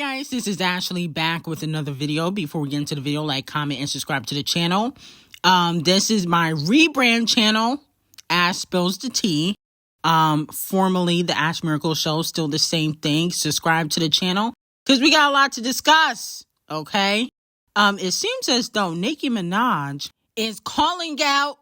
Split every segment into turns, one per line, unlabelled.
guys, this is Ashley back with another video. Before we get into the video, like, comment, and subscribe to the channel. This is my rebrand channel, Ash Spills the Tea. Formerly the Ash Miracle Show, still the same thing. Subscribe to the channel because we got a lot to discuss. Okay. It seems as though Nicki Minaj is calling out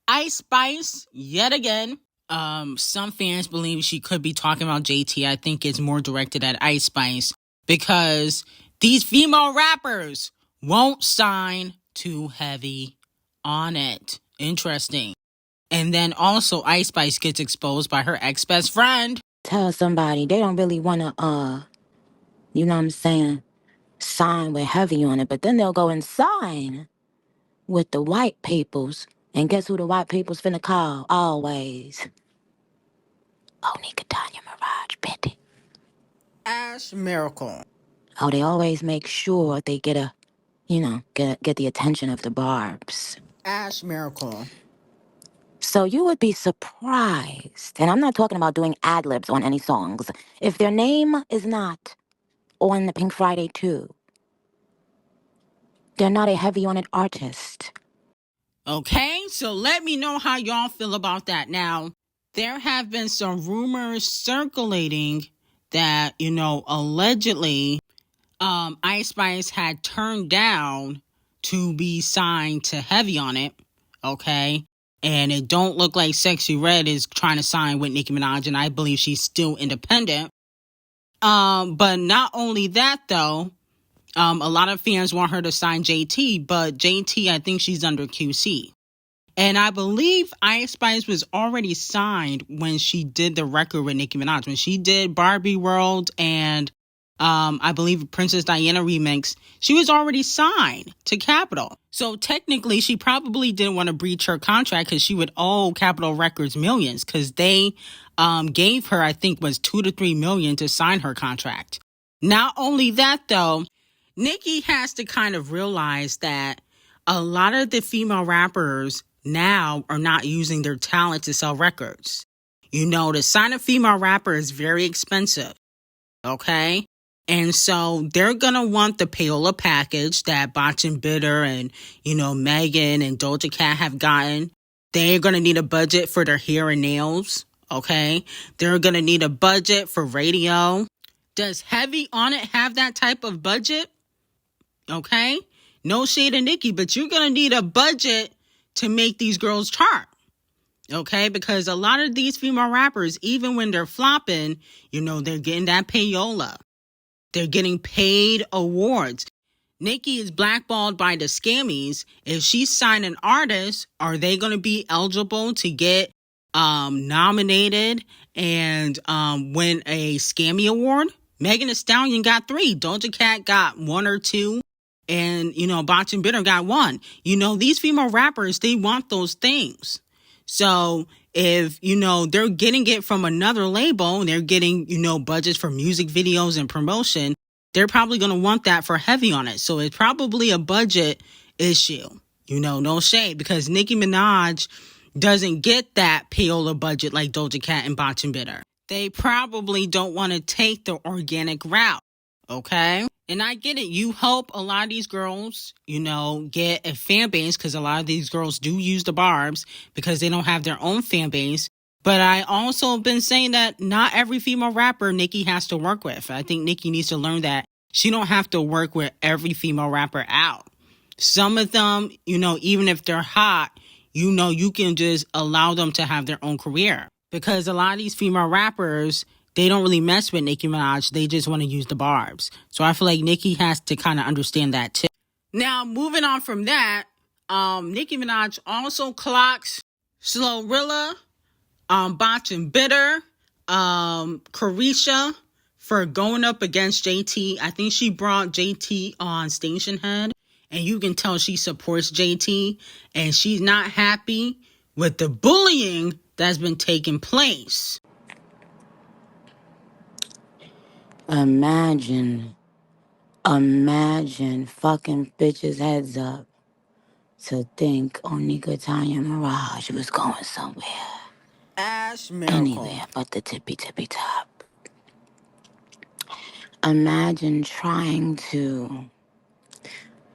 Icespxce yet again. Some fans believe she could be talking about JT. I think it's more directed at Icespxce because these female rappers won't sign too heavy on it. Interesting. And then also Icespxce gets exposed by her ex-best friend.
Tell somebody they don't really want to, you know what I'm saying, sign with heavy on it, but then they'll go and sign with the white peoples. And guess who the white people's finna call? Always. Oh, Ckiminaj, Betty.
Ash Miracle.
Oh, they always make sure they get a, get the attention of the barbs.
Ash Miracle.
So you would be surprised, and I'm not talking about doing ad-libs on any songs, if their name is not on the Pink Friday 2. They're not a heavy-on-it artist.
Okay, so let me know how y'all feel about that. Now, there have been some rumors circulating that, allegedly, Icespxce had turned down to be signed to Heavy on It, okay? And it don't look like Sëxírëdd is trying to sign with Nicki Minaj, and I believe she's still independent. But not only that, though, a lot of fans want her to sign JT, but JT, I think she's under QC. And I believe Icespxce was already signed when she did the record with Nicki Minaj. When she did Barbie World and I believe Princess Diana remix, she was already signed to Capitol. So technically, she probably didn't want to breach her contract because she would owe Capitol Records millions because they gave her, I think, was $2 to $3 million to sign her contract. Not only that, though, Nicki has to kind of realize that a lot of the female rappers now are not using their talent to sell records. To sign a female rapper is very expensive. Okay? And so they're going to want the payola package that Błǎśt and Bitter and, Megan and D0JA have gotten. They're going to need a budget for their hair and nails. Okay? They're going to need a budget for radio. Does Heavy on It have that type of budget? Okay? No shade to Nicki, but you're going to need a budget to make these girls chart. Okay? Because a lot of these female rappers, even when they're flopping, they're getting that payola. They're getting paid awards. Nicki is blackballed by the scammies. If she signed an artist, are they going to be eligible to get nominated and win a scammy award? Megan Thee Stallion got 3. D0JA got 1 or 2. And, Błǎśt and Bitter got 1. These female rappers, they want those things. So if, they're getting it from another label and they're getting, budgets for music videos and promotion, they're probably going to want that for Heavy on It. So it's probably a budget issue, no shade, because Nicki Minaj doesn't get that payola budget like D0JA and Błǎśt and Bitter. They probably don't want to take the organic route. Okay? And I get it. You hope a lot of these girls, get a fan base because a lot of these girls do use the barbs because they don't have their own fan base. But I also have been saying that not every female rapper Nicki has to work with. I think Nicki needs to learn that she don't have to work with every female rapper out. Some of them, even if they're hot, you can just allow them to have their own career. Because a lot of these female rappers, they don't really mess with Nicki Minaj. They just want to use the barbs. So I feel like Nicki has to kind of understand that too. Now, moving on from that, Nicki Minaj also clocks Sëxírëdd, Błǎśt and Bitter, Cärëśhǎ for going up against JT. I think she brought JT on Station Head, and you can tell she supports JT, and she's not happy with the bullying that's been taking place.
Imagine fucking bitches' heads up to think Ckiminaj was going somewhere.
Ash Miracle.
Anywhere but the tippy top. imagine trying to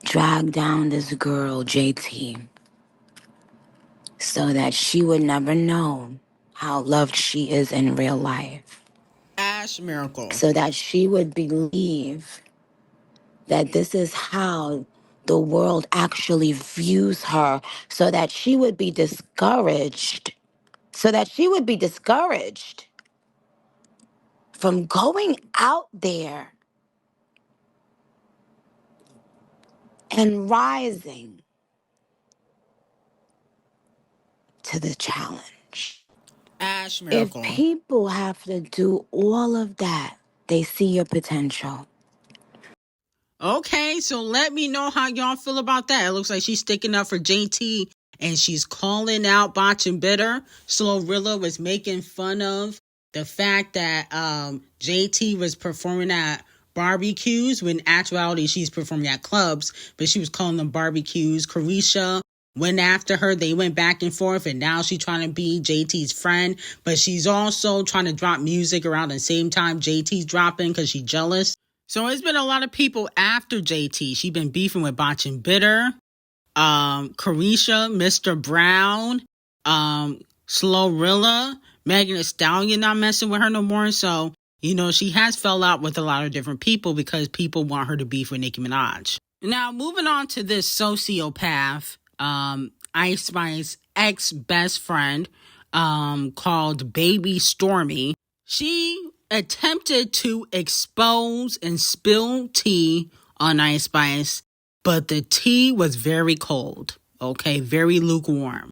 drag down this girl, JT, so that she would never know how loved she is in real life.
Ash Miracle.
So that she would believe that this is how the world actually views her, so that she would be discouraged, from going out there and rising to the challenge.
Ash
If
Miracle.
people have to do all of that, they see your potential.
Okay, so let me know how y'all feel about that. It looks like she's sticking up for JT and she's calling out Botch and Bitter. Slowrilla was making fun of the fact that JT was performing at barbecues when in actuality she's performing at clubs, but she was calling them barbecues. Carisha went after her. They went back and forth, and now she's trying to be JT's friend, but she's also trying to drop music around the same time JT's dropping because she's jealous. So it's been a lot of people after JT. She's been beefing with Botch and Bitter, Carisha, Mr. Brown, Slowrilla, Megan Thee Stallion not messing with her no more. So, you know, she has fell out with a lot of different people because people want her to beef with Nicki Minaj. Now, moving on to this sociopath, Ice Spice ex-best friend, called Baby Stormy. She attempted to expose and spill tea on Ice Spice, but the tea was very cold, okay, very lukewarm.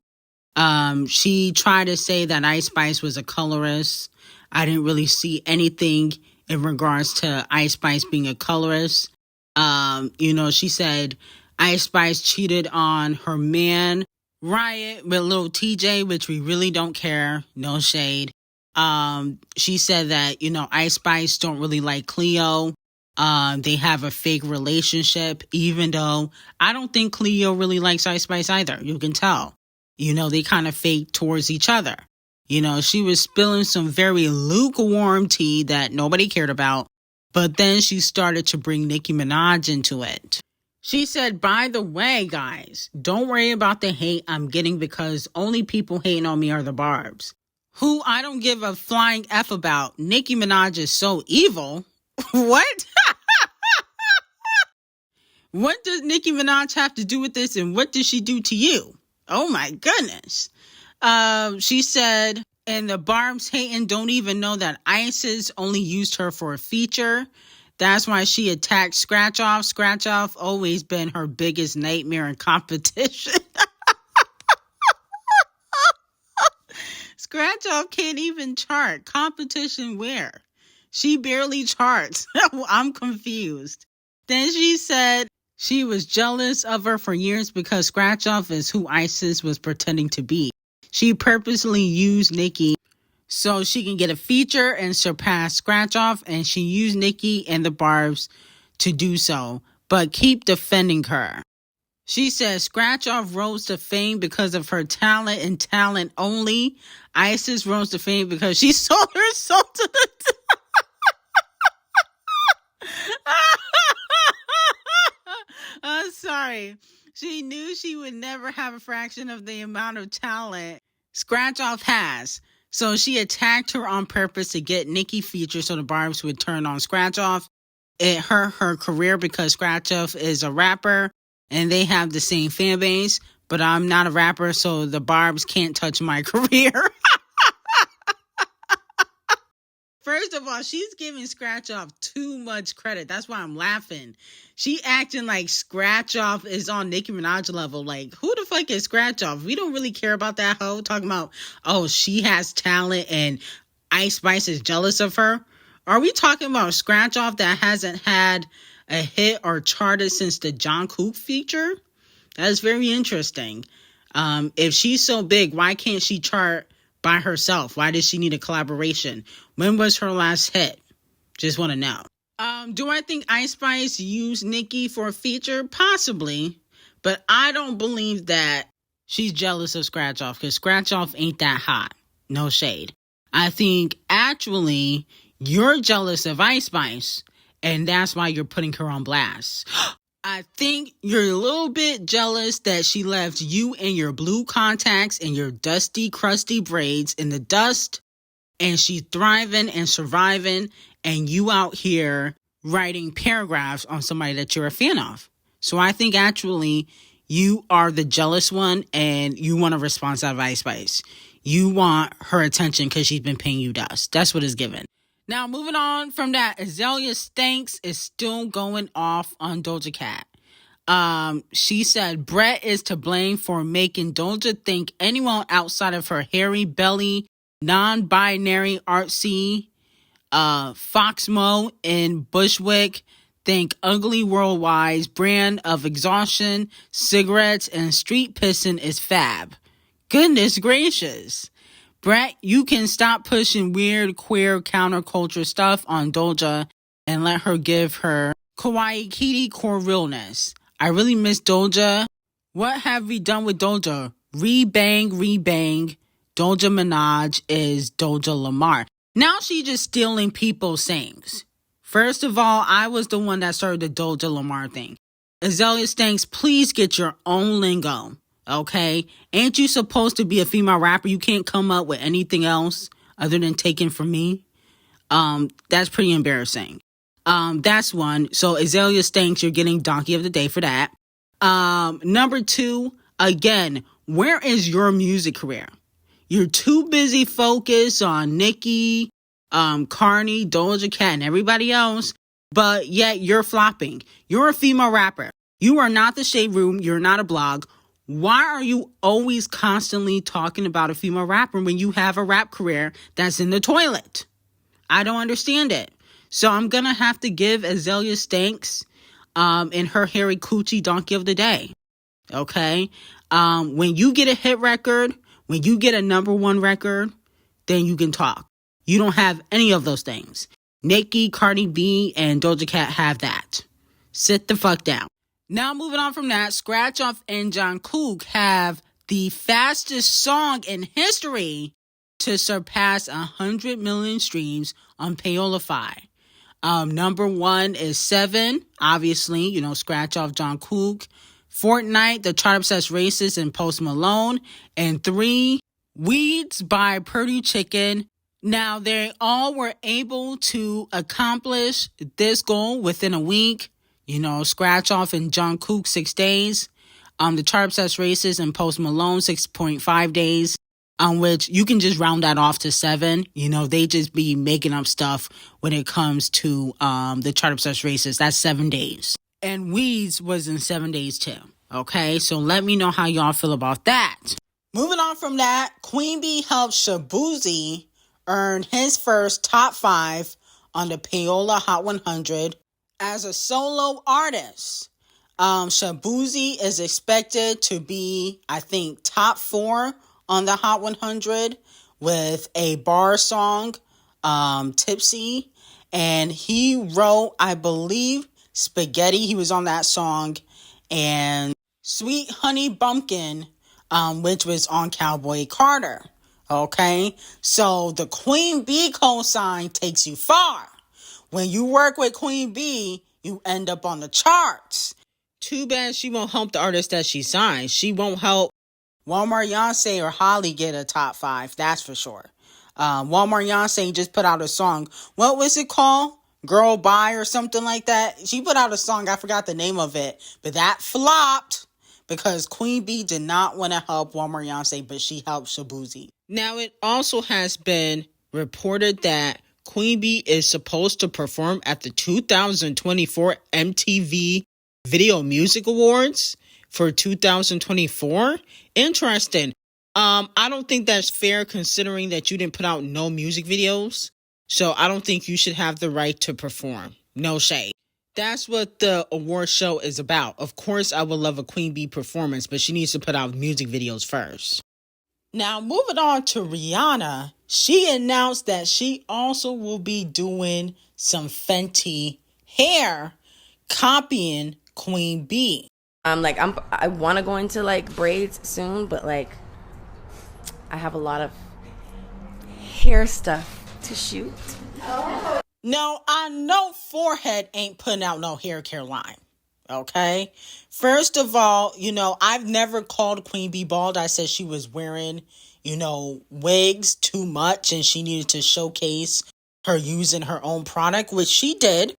She tried to say that Ice Spice was a colorist. I didn't really see anything in regards to Ice Spice being a colorist. You know, she said Ice Spice cheated on her man, Riot, with little TJ, which we really don't care, no shade. She said that, you know, Ice Spice don't really like Cleo. They have a fake relationship, even though I don't think Cleo really likes Ice Spice either. You can tell. You know, they kind of fake towards each other. You know, she was spilling some very lukewarm tea that nobody cared about, but then she started to bring Nicki Minaj into it. She said, by the way, guys, don't worry about the hate I'm getting because only people hating on me are the Barbs. Who I don't give a flying F about. Nicki Minaj is so evil. What? What does Nicki Minaj have to do with this, and what did she do to you? Oh my goodness. She said, and the Barbs hating don't even know that Isis only used her for a feature. That's why she attacked Scratch Off. Scratch Off always been her biggest nightmare in competition. Scratch Off can't even chart. Competition where? She barely charts. I'm confused. Then she said she was jealous of her for years because Scratch Off is who Isis was pretending to be. She purposely used Nicki so she can get a feature and surpass Scratch Off, and she used Nicki and the Barbs to do so, but keep defending her. She says Scratch Off rose to fame because of her talent and talent only. Isis rose to fame because she sold her soul to the I'm sorry. She knew she would never have a fraction of the amount of talent Scratch Off has. So she attacked her on purpose to get Nicki featured so the Barbs would turn on Scratch Off. It hurt her career because Scratch Off is a rapper and they have the same fan base, but I'm not a rapper, so the Barbs can't touch my career. First of all, she's giving Scratch Off too much credit. That's why I'm laughing. She acting like Scratch Off is on Nicki Minaj level. Like, who the fuck is Scratch Off? We don't really care about that hoe. Talking about, oh, she has talent and Ice Spice is jealous of her. Are we talking about Scratch Off that hasn't had a hit or charted since the John Cook feature? That is very interesting. If she's so big, why can't she chart by herself? Why does she need a collaboration? When was her last hit? Just want to know. Do I think Ice Spice used Nicki for a feature? Possibly. But I don't believe that she's jealous of Scratch Off because Scratch Off ain't that hot. No shade. I think actually you're jealous of Ice Spice and that's why you're putting her on blast. I think you're a little bit jealous that she left you in your blue contacts and your dusty, crusty braids in the dust, and she's thriving and surviving, and you out here writing paragraphs on somebody that you're a fan of. So I think actually you are the jealous one, and you want a response out of Ice Spice. You want her attention because she's been paying you dust. That's what it's given. Now, moving on from that, Azealia Banks is still going off on Doja Cat. She said Brett is to blame for making Doja think anyone outside of her hairy belly, non-binary artsy, Foxmo in Bushwick think ugly worldwide's brand of exhaustion, cigarettes, and street pissing is fab. Goodness gracious. Brett, you can stop pushing weird, queer, counterculture stuff on Doja and let her give her kawaii kitty core realness. I really miss Doja. What have we done with Doja? Rebang. Doja Minaj is Doja Lamar. Now she just stealing people's sayings. First of all, I was the one that started the Doja Lamar thing. Azealia Banks, please get your own lingo. Okay? Ain't you supposed to be a female rapper? You can't come up with anything else other than taking from me. That's pretty embarrassing. That's one. So Azealia Banks, you're getting Donkey of the Day for that. Number 2, again, where is your music career? You're too busy focused on Nicki, Carney, Doja Cat, and everybody else, but yet you're flopping. You're a female rapper. You are not the Shade Room. You're not a blog. Why are you always constantly talking about a female rapper when you have a rap career that's in the toilet? I don't understand it. So I'm going to have to give Azealia Banks in her hairy coochie Donkey of the Day. Okay? When you get a hit record, when you get a number 1 record, then you can talk. You don't have any of those things. Nicki, Cardi B, and Doja Cat have that. Sit the fuck down. Now moving on from that, Scratch Off and Jungkook have the fastest song in history to surpass 100 million streams on Payola. Number 1 is 7, obviously, Scratch Off Jungkook. Fortnite, the chart-obsessed racist, and Post Malone. And 3, Weeds by Purdy Chicken. Now, they all were able to accomplish this goal within a week. Scratch Off and Jungkook 6 days. The chart-obsessed racist and Post Malone 6.5 days. On which you can just round that off to 7. They just be making up stuff when it comes to the chart-obsessed racist. That's 7 days. And Weeds was in 7 days too. Okay, so let me know how y'all feel about that. Moving on from that, Queen Bee helped Shaboozey earn his first top 5 on the Payola Hot 100 as a solo artist. Shaboozey is expected to be, I think, top 4 on the Hot 100 with a bar song, Tipsy. And he wrote, I believe, Spaghetti. He was on that song. And Sweet Honey Bumpkin, which was on Cowboy Carter. Okay? So the Queen Bee cosign takes you far. When you work with Queen Bee, you end up on the charts. Too bad she won't help the artist that she signed. She won't help Walmart Beyonce or Holly get a top 5. That's for sure. Walmart Beyonce just put out a song. What was it called? Girl Bye or something like that. She put out a song. I forgot the name of it. But that flopped because Queen Bee did not want to help Walmart Beyonce, but she helped Shaboozey. Now, it also has been reported that Queen Bee is supposed to perform at the 2024 MTV Video Music Awards for 2024. Interesting. I don't think that's fair considering that you didn't put out no music videos. So I don't think you should have the right to perform. No shade. That's what the award show is about. Of course, I would love a Queen Bee performance, but she needs to put out music videos first. Now, moving on to Rihanna, she announced that she also will be doing some Fenty hair, copying Queen Bee.
I want to go into braids soon, but I have a lot of hair stuff to shoot.
No, I know forehead ain't putting out no hair care line. Okay? First of all, I've never called Queen Bee bald. I said she was wearing, wigs too much and she needed to showcase her using her own product, which she did.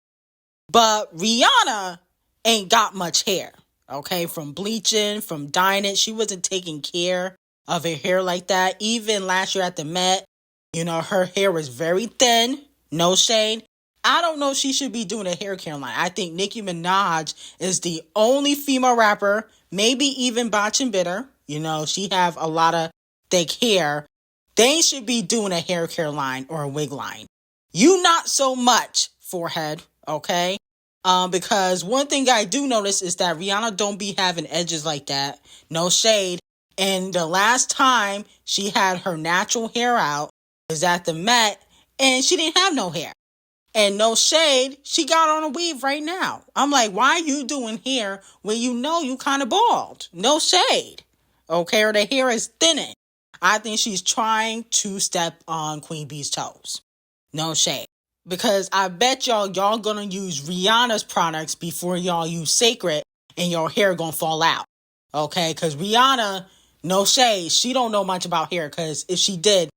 But Rihanna ain't got much hair. Okay? From bleaching, from dyeing it, she wasn't taking care of her hair like that. Even last year at the Met, her hair was very thin. No shade. I don't know if she should be doing a hair care line. I think Nicki Minaj is the only female rapper, maybe even Błąd and Bitter. She have a lot of thick hair. They should be doing a hair care line or a wig line. You not so much, forehead, okay? Because one thing I do notice is that Rihanna don't be having edges like that. No shade. And the last time she had her natural hair out was at the Met, and she didn't have no hair. And no shade, she got on a weave right now. I'm like, why are you doing hair when you kind of bald? No shade. Okay, or the hair is thinning. I think she's trying to step on Queen Bee's toes. No shade. Because I bet y'all gonna use Rihanna's products before y'all use Sacred, and your hair gonna fall out. Okay, because Rihanna, no shade, she don't know much about hair, because if she did,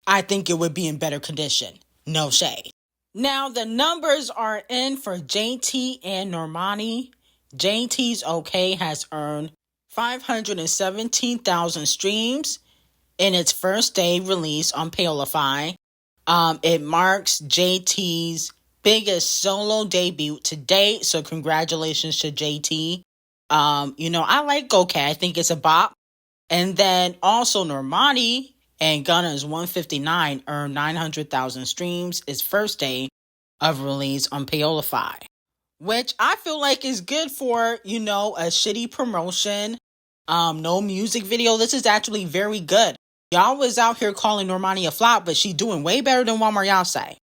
I think it would be in better condition. No shade. Now, the numbers are in for JT and Normani. JT's OK has earned 517,000 streams in its first day release on Paolify. It marks JT's biggest solo debut to date, so congratulations to JT. I like OK. I think it's a bop. And then also Normani and Gunna's 159 earned 900,000 streams its first day of release on Paolify, which I feel like is good for, a shitty promotion. No music video. This is actually very good. Y'all was out here calling Normani a flop, but she doing way better than what y'all say.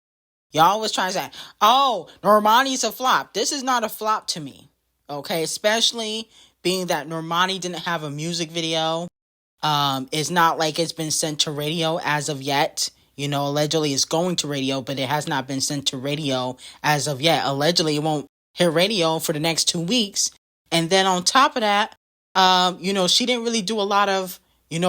Y'all was trying to say, oh, Normani's a flop. This is not a flop to me. Okay, especially being that Normani didn't have a music video. It's not like it's been sent to radio as of yet. Allegedly it's going to radio, but it has not been sent to radio as of yet. Allegedly it won't hit radio for the next 2 weeks. And then on top of that, she didn't really do a lot of,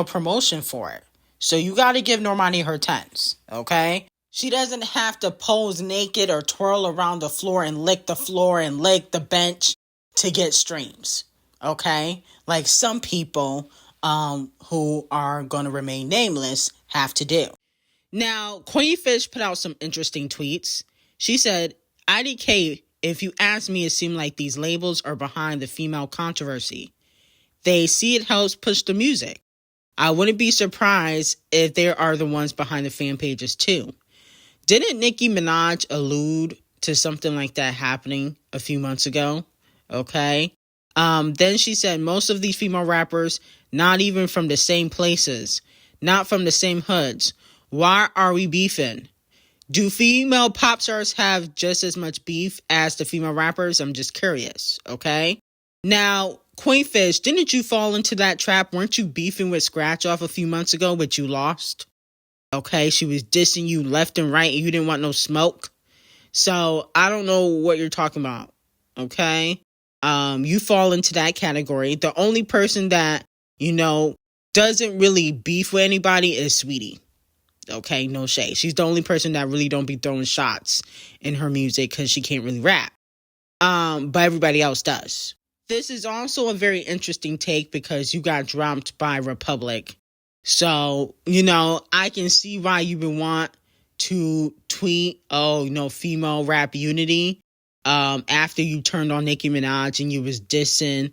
promotion for it. So you got to give Normani her tens, okay? She doesn't have to pose naked or twirl around the floor and lick the bench to get streams, okay? Like some people who are going to remain nameless have to do. Now, Queenfish put out some interesting tweets. She said, IDK, if you ask me, it seemed like these labels are behind the female controversy. They see it helps push the music. I wouldn't be surprised if they are the ones behind the fan pages too. Didn't Nicki Minaj allude to something like that happening a few months ago? Okay. Then she said most of these female rappers, not even from the same places, not from the same hoods. Why are we beefing? Do female pop stars have just as much beef as the female rappers? I'm just curious, okay? Now, Queenfish, didn't you fall into that trap? Weren't you beefing with Scratch Off a few months ago, but you lost? Okay, she was dissing you left and right and you didn't want no smoke. So, I don't know what you're talking about, okay? You fall into that category. The only person that, doesn't really beef with anybody is Sweetie. Okay, no shade. She's the only person that really don't be throwing shots in her music because she can't really rap. But everybody else does. This is also a very interesting take because you got dropped by Republic. So, I can see why you would want to tweet, female rap unity, after you turned on Nicki Minaj and you was dissing,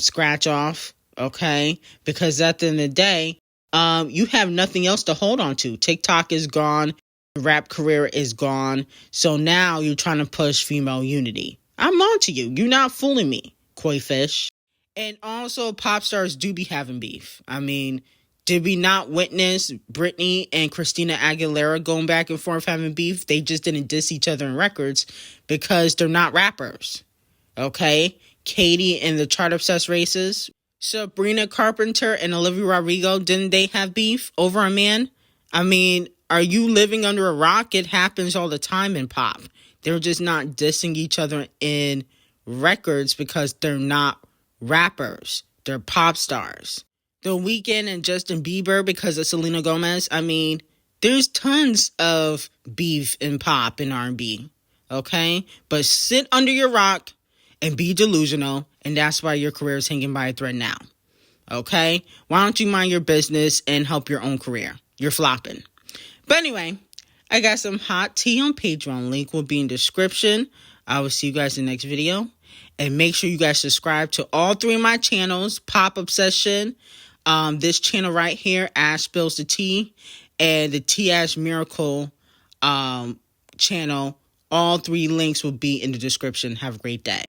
Scratch Off, okay? Because at the end of the day, you have nothing else to hold on to. TikTok is gone. The rap career is gone. So now you're trying to push female unity. I'm on to you. You're not fooling me, Queenfish. And also, pop stars do be having beef. I mean, did we not witness Britney and Christina Aguilera going back and forth having beef? They just didn't diss each other in records because they're not rappers. Okay? Katie and the Chart Obsessed Races. Sabrina Carpenter and Olivia Rodrigo, didn't they have beef over a man? I mean, Are you living under a rock? It happens all the time in pop. They're just not dissing each other in records because they're not rappers. They're pop stars. The Weeknd and Justin Bieber because of Selena Gomez. I mean, there's tons of beef in pop and R&B. Okay? But sit under your rock and be delusional, and that's why your career is hanging by a thread now. Okay? Why don't you mind your business and help your own career? You're flopping. But anyway, I got some hot tea on Patreon. Link will be in description. I will see you guys in the next video. And make sure you guys subscribe to all 3 of my channels. Pop Obsession, this channel right here, Ash Spills the Tea, and the Tea Ash Miracle channel. All 3 links will be in the description. Have a great day.